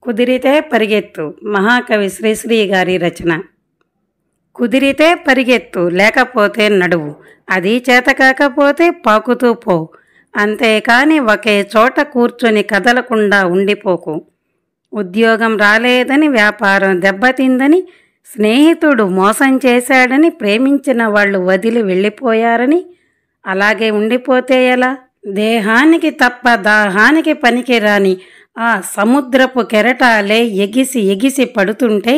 కుదిరితే పరిగెత్తు మహాకవి శ్రీశ్రీ గారి రచన. కుదిరితే పరిగెత్తు, లేకపోతే నడువు, అది చేతకాకపోతే పాకుతూ పో, అంతేకాని ఒకే చోట కూర్చొని కదలకుండా ఉండిపోకు. ఉద్యోగం రాలేదని, వ్యాపారం దెబ్బతిందని, స్నేహితుడు మోసం చేశాడని, ప్రేమించిన వాళ్ళు వదిలి వెళ్ళిపోయారని అలాగే ఉండిపోతే ఎలా? దేహానికి తప్ప దాహానికి పనికిరాని ఆ సముద్రపు కెరటాలే ఎగిసి ఎగిసి పడుతుంటే,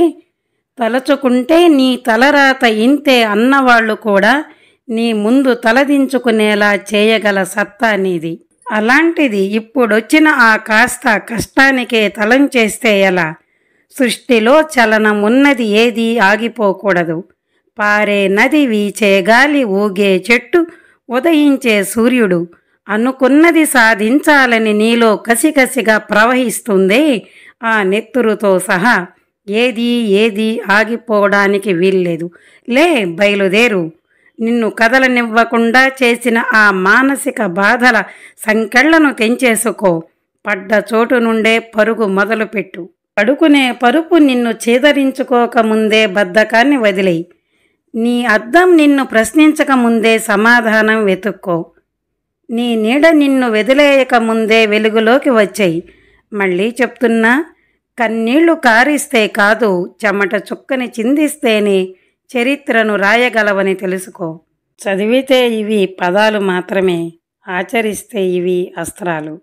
తలచుకుంటే నీ తలరాత ఇంతే అన్నవాళ్ళు కూడా నీ ముందు తలదించుకునేలా చేయగల సత్తా నీది. అలాంటిది ఇప్పుడొచ్చిన ఆ కాస్త కష్టానికే తలంచేస్తే ఎలా? సృష్టిలో చలనం ఉన్నది, ఏదీ ఆగిపోకూడదు. పారే నది, వీచే గాలి, ఊగే చెట్టు, ఉదయించే సూర్యుడు అనుకున్నది సాధించాలని నీలో కసికసిగా ప్రవహిస్తుందే ఆ నెత్తురుతో సహా ఏదీ ఆగిపోవడానికి వీల్లేదు. లే, బయలుదేరు. నిన్ను కదలనివ్వకుండా చేసిన ఆ మానసిక బాధల సంకెళ్లను తెంచేసుకో. పడ్డ చోటు నుండే పరుగు మొదలుపెట్టు. పడుకునే పరుపు నిన్ను చేదరించుకోకముందే బద్ధకాన్ని వదిలేయి. నీ అద్దం నిన్ను ప్రశ్నించకముందే సమాధానం వెతుక్కో. నీ నీడ నిన్ను వదిలేయకముందే వెలుగులోకి వచ్చేయి. మళ్ళీ చెప్తున్నా, కన్నీళ్లు కారిస్తే కాదు, చెమట చుక్కని చిందిస్తేనే చరిత్రను రాయగలవని తెలుసుకో. చదివితే ఇవి పదాలు మాత్రమే, ఆచరిస్తే ఇవి అస్త్రాలు.